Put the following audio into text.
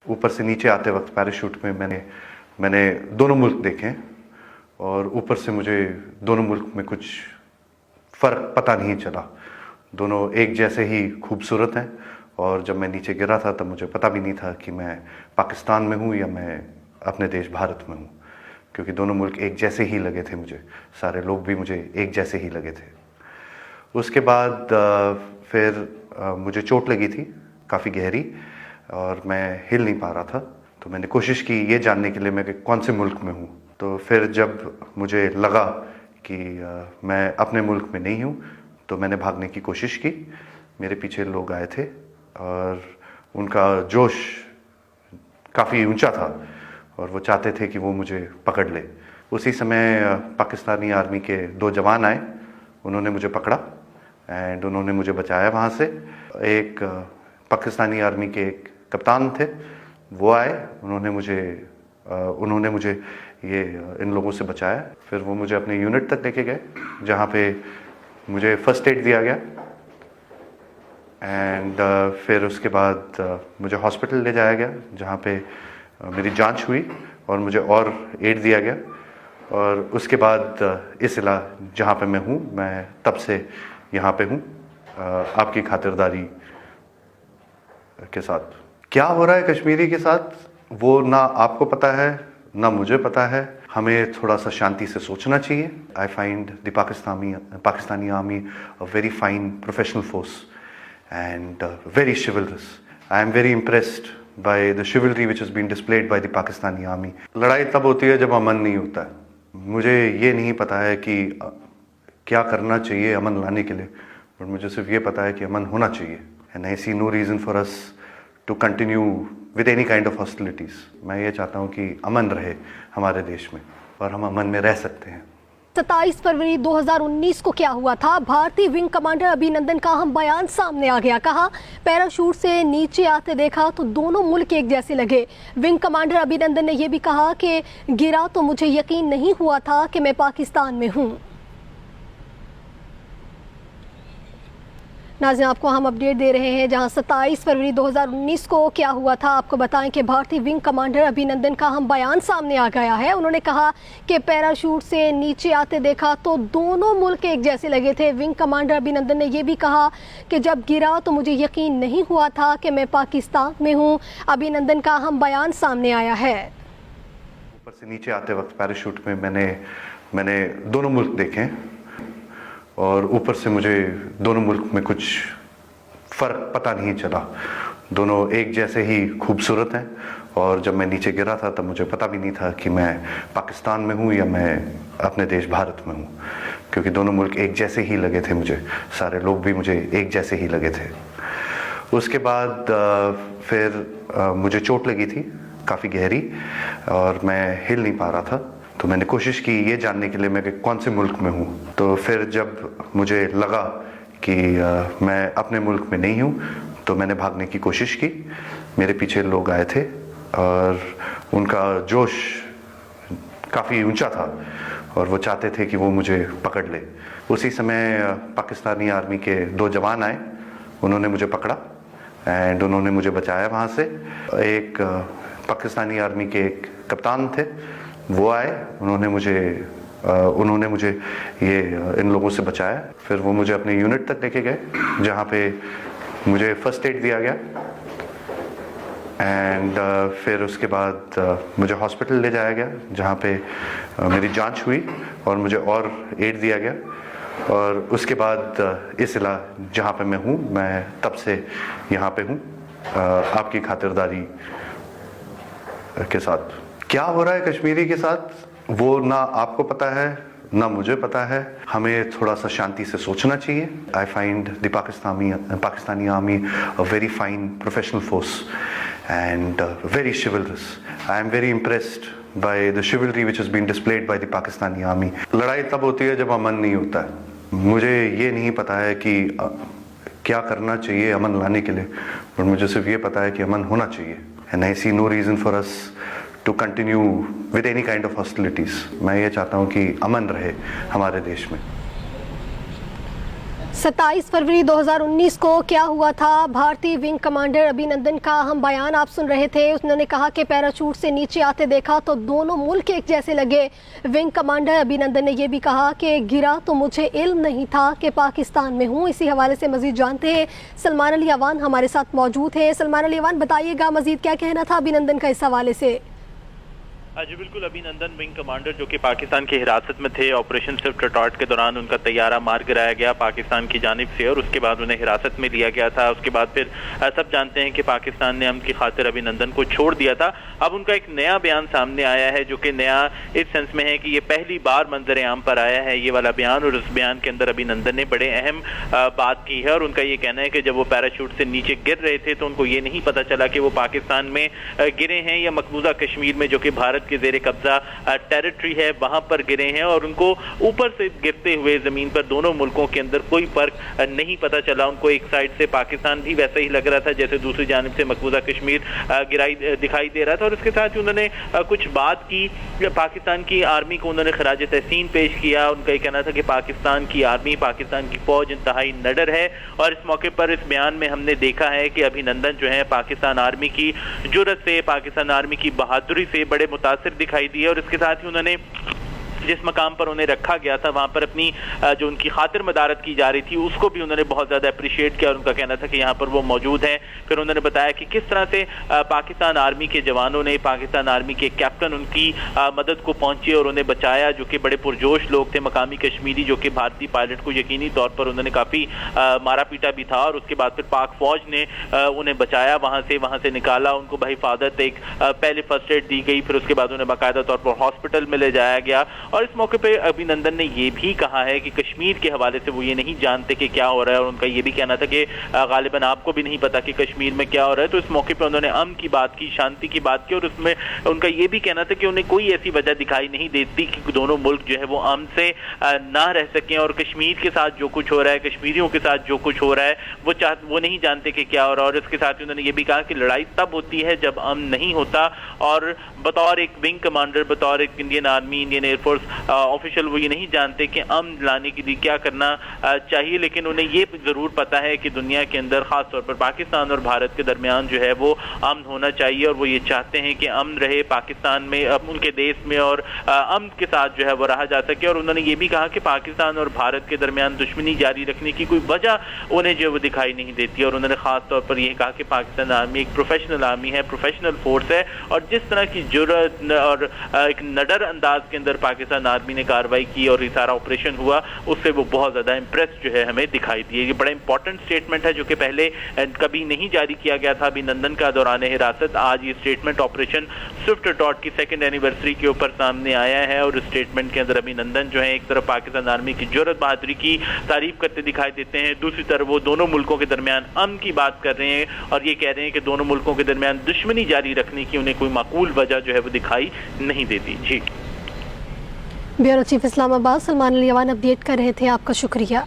ऊपर से नीचे आते वक्त पैराशूट में मैंने दोनों मुल्क देखे हैं और ऊपर से मुझे दोनों मुल्क में कुछ फ़र्क पता नहीं चला। दोनों एक जैसे ही खूबसूरत हैं और जब मैं नीचे गिरा था तब मुझे पता भी नहीं था कि मैं पाकिस्तान में हूँ या मैं अपने देश भारत में हूँ, क्योंकि दोनों मुल्क एक जैसे ही लगे थे मुझे। सारे लोग भी मुझे एक जैसे ही लगे थे। उसके बाद फिर मुझे चोट लगी थी काफ़ी गहरी और मैं हिल नहीं पा रहा था। तो मैंने कोशिश की ये जानने के लिए मैं कि कौन से मुल्क में हूँ। तो फिर जब मुझे लगा कि मैं अपने मुल्क में नहीं हूँ तो मैंने भागने की कोशिश की। मेरे पीछे लोग आए थे और उनका जोश काफ़ी ऊंचा था और वो चाहते थे कि वो मुझे पकड़ ले। उसी समय पाकिस्तानी आर्मी के 2 जवान आए, उन्होंने मुझे पकड़ा एंड उन्होंने मुझे बचाया वहाँ से। एक पाकिस्तानी आर्मी के एक कप्तान थे, वो आए, उन्होंने मुझे इन लोगों से बचाया। फिर वो मुझे अपने यूनिट तक लेके गए जहाँ पे मुझे फ़र्स्ट एड दिया गया एंड फिर उसके बाद मुझे हॉस्पिटल ले जाया गया जहाँ पे मेरी जांच हुई और मुझे और एड दिया गया। और उसके बाद इस जहाँ पे मैं हूँ, मैं तब से यहाँ पे हूँ आपकी खातिरदारी के साथ। क्या हो रहा है कश्मीरी के साथ वो ना आपको पता है ना मुझे पता है। हमें थोड़ा सा शांति से सोचना चाहिए। I find the Pakistani army a very fine professional force and very chivalrous. I am very impressed by the chivalry which has been displayed by the Pakistani army. लड़ाई तब होती है जब अमन नहीं होता है। मुझे ये नहीं पता है कि क्या करना चाहिए अमन लाने के लिए, पर मुझे सिर्फ ये पता है कि अमन होना चाहिए। And I see no reason for us to continue with any kind of hostilities. मैं ये चाहता हूँ कि अमन रहे हमारे देश में और हम अमन में रह सकते हैं। 27 फरवरी 2019 को क्या हुआ था? भारतीय विंग कमांडर अभिनंदन का अहम बयान सामने आ गया। कहा, पैराशूट से नीचे आते देखा तो दोनों मुल्क एक जैसे लगे। विंग कमांडर अभिनंदन ने यह भी कहा कि गिरा तो मुझे यकीन नहीं हुआ था कि मैं पाकिस्तान में हूं। नाज़रीन, आपको हम अपडेट दे रहे हैं जहां 27 फरवरी 2019 को क्या हुआ था। आपको बताएं कि भारतीय विंग कमांडर अभिनंदन का हम बयान सामने आ गया है। उन्होंने कहा कि पैराशूट से नीचे आते देखा तो दोनों मुल्क एक जैसे लगे थे। विंग कमांडर अभिनंदन ने यह भी कहा कि जब गिरा तो मुझे यकीन नहीं हुआ था कि मैं पाकिस्तान में हूँ। अभिनंदन का हम बयान सामने आया है। ऊपर से नीचे आते वक्त पैराशूट में मैंने दोनों मुल्क देखे हैं और ऊपर से मुझे दोनों मुल्क में कुछ फ़र्क पता नहीं चला। दोनों एक जैसे ही खूबसूरत हैं और जब मैं नीचे गिरा था तब मुझे पता भी नहीं था कि मैं पाकिस्तान में हूँ या मैं अपने देश भारत में हूँ, क्योंकि दोनों मुल्क एक जैसे ही लगे थे मुझे। सारे लोग भी मुझे एक जैसे ही लगे थे। उसके बाद फिर मुझे चोट लगी थी काफ़ी गहरी और मैं हिल नहीं पा रहा था। तो मैंने कोशिश की ये जानने के लिए मैं कि कौन से मुल्क में हूँ। तो फिर जब मुझे लगा कि मैं अपने मुल्क में नहीं हूँ तो मैंने भागने की कोशिश की। मेरे पीछे लोग आए थे और उनका जोश काफ़ी ऊंचा था और वो चाहते थे कि वो मुझे पकड़ ले। उसी समय पाकिस्तानी आर्मी के 2 जवान आए, उन्होंने मुझे पकड़ा एंड उन्होंने मुझे बचाया वहाँ से। एक पाकिस्तानी आर्मी के एक कप्तान थे, वो आए, उन्होंने मुझे इन लोगों से बचाया। फिर वो मुझे अपने यूनिट तक लेके गए जहाँ पे मुझे फ़र्स्ट एड दिया गया एंड फिर उसके बाद मुझे हॉस्पिटल ले जाया गया जहाँ पे मेरी जांच हुई और मुझे और एड दिया गया। और उसके बाद इस जहाँ पे मैं हूँ, मैं तब से यहाँ पे हूँ आपकी खातिरदारी के साथ। क्या हो रहा है कश्मीरी के साथ वो ना आपको पता है ना मुझे पता है। हमें थोड़ा सा शांति से सोचना चाहिए। I find the Pakistani army a very fine professional force and very chivalrous. I am very impressed by the chivalry which has been displayed by the Pakistani army. लड़ाई तब होती है जब अमन नहीं होता है। मुझे ये नहीं पता है कि क्या करना चाहिए अमन लाने के लिए, पर मुझे सिर्फ ये पता है कि अमन होना चाहिए। And I see no reason for us to continue with any kind of hostilities. मैं ये चाहता हूँ कि अमन रहे हमारे देश में। 27 फरवरी 2019 को क्या हुआ था? भारतीय विंग कमांडर अभिनंदन का हम बयान आप सुन रहे थे। उन्होंने कहा कि पैराशूट से नीचे आते देखा तो दोनों मुल्क एक जैसे लगे। विंग कमांडर अभिनंदन ने यह भी कहा कि गिरा तो मुझे इल्म नहीं था कि पाकिस्तान में हूं। इसी हवाले से मजीद जानते हैं, सलमान अली अवान हमारे साथ मौजूद है। सलमान अली अवान, बताइएगा मजीद क्या कहना था अभिनंदन का इस हवाले से? जी बिल्कुल, अभिनंदन विंग कमांडर जो कि पाकिस्तान की हिरासत में थे, ऑपरेशन स्विफ्ट टॉर्ट के दौरान उनका तैयारा मार गिराया गया पाकिस्तान की जानिब से और उसके बाद उन्हें हिरासत में लिया गया था। उसके बाद फिर सब जानते हैं कि पाकिस्तान ने अमन की खातिर अभिनंदन को छोड़ दिया था। अब उनका एक नया बयान सामने आया है जो कि नया इस सेंस में है कि ये पहली बार मंजर आम पर आया है ये वाला बयान, और उस बयान के अंदर अभिनंदन ने बड़े अहम बात की है। और उनका ये कहना है कि जब वो पैराशूट से नीचे गिर रहे थे तो उनको ये नहीं पता चला कि वो पाकिस्तान में गिरे हैं या मकबूजा कश्मीर में जो कि भारत के जेर कब्जा टेरिटरी है वहां पर गिरे हैं, और उनको ऊपर से गिरते हुए जमीन पर दोनों मुल्कों के अंदर कोई फर्क नहीं पता चला। उनको एक साइड से पाकिस्तान भी वैसा ही लग रहा था जैसे दूसरी जानिब से मकबूजा कश्मीर दिखाई दे रहा था। और उसके साथ ही उन्होंने कुछ बात की, पाकिस्तान की आर्मी को उन्होंने खराज तहसीन पेश किया। उनका ये कहना था कि पाकिस्तान की आर्मी, पाकिस्तान की फौज इंतहाई निडर है। और इस मौके पर इस बयान में हमने देखा है कि अभिनंदन जो है पाकिस्तान आर्मी की जुर्रत से, पाकिस्तान आर्मी की बहादुरी से बड़े मुतासिर दिखाई दिए। और इसके साथ ही उन्होंने जिस मकाम पर उन्हें रखा गया था वहां पर अपनी जो उनकी खातिर मदारत की जा रही थी उसको भी उन्होंने बहुत ज्यादा अप्रिशिएट किया और उनका कहना था कि यहाँ पर वो मौजूद हैं। फिर उन्होंने बताया कि किस तरह से पाकिस्तान आर्मी के जवानों ने, पाकिस्तान आर्मी के कैप्टन उनकी मदद को पहुंचे और उन्हें बचाया, जो कि बड़े पुरजोश लोग थे मकामी कश्मीरी, जो कि भारतीय पायलट को यकीनी तौर पर उन्होंने काफी मारा पीटा भी था। और उसके बाद फिर पाक फौज ने उन्हें बचाया, वहां से निकाला, उनको बहिफाजत एक पहले फर्स्ट एड दी गई, फिर उसके बाद उन्हें बाकायदा तौर पर हॉस्पिटल में ले जाया गया। और इस मौके पे अभिनंदन ने यह भी कहा है कि कश्मीर के हवाले से वो ये नहीं जानते कि क्या हो रहा है, और उनका ये भी कहना था कि गालिबन आपको भी नहीं पता कि कश्मीर में क्या हो रहा है। तो इस मौके पे उन्होंने अमन की बात की, शांति की बात की, और उसमें उनका ये भी कहना था कि उन्हें कोई ऐसी वजह दिखाई नहीं देती कि दोनों मुल्क जो है वो अमन से ना रह सकें। और कश्मीर के साथ जो कुछ हो रहा है, कश्मीरियों के साथ जो कुछ हो रहा है, वो नहीं जानते कि क्या हो रहा है। और इसके साथ ही उन्होंने ये भी कहा कि लड़ाई तब होती है जब अमन नहीं होता। और बतौर एक विंग कमांडर, बतौर एक Indian army, Indian air force official वो ये नहीं जानते कि अमन लाने के लिए क्या करना चाहिए, लेकिन उन्हें ये जरूर पता है कि दुनिया के अंदर खास तौर पर पाकिस्तान और भारत के दरमियान जो है वो अमन होना चाहिए। और वो ये चाहते हैं कि अमन रहे पाकिस्तान में, उनके देश में, और अमन के साथ जो है वो रहा जा सके। और उन्होंने ये भी कहा कि पाकिस्तान और भारत के दरमियान दुश्मनी जारी रखने की कोई वजह उन्हें जो वो दिखाई नहीं देती। और उन्होंने खास तौर पर यह कहा कि पाकिस्तान आर्मी एक प्रोफेशनल आर्मी है, प्रोफेशनल फोर्स है, और जिस तरह की जुर्रत और एक निडर अंदाज के अंदर पाकिस्तान आर्मी ने कार्रवाई की और ये सारा ऑपरेशन हुआ, उससे वो बहुत ज्यादा इंप्रेस जो है हमें दिखाई दिए। ये बड़ा इंपॉर्टेंट स्टेटमेंट है जो कि पहले कभी नहीं जारी किया गया था अभिनंदन का दौरान हिरासत। आज ये स्टेटमेंट ऑपरेशन स्विफ्ट टॉर्ट की 2nd एनिवर्सरी के ऊपर सामने आया है। और इस स्टेटमेंट के अंदर अभिनंदन जो है एक तरफ पाकिस्तान आर्मी की जुर्रत बहादुरी की तारीफ करते दिखाई देते हैं, दूसरी तरफ वो दोनों मुल्कों के दरमियान अमन की बात कर रहे हैं और ये कह रहे हैं कि दोनों मुल्कों के दरमियान दुश्मनी जारी रखने की उन्हें कोई माकूल वजह जो है वो दिखाई नहीं देती। जी, bureau chief Islamabad Salman Ali Awan update कर रहे थे, आपका शुक्रिया।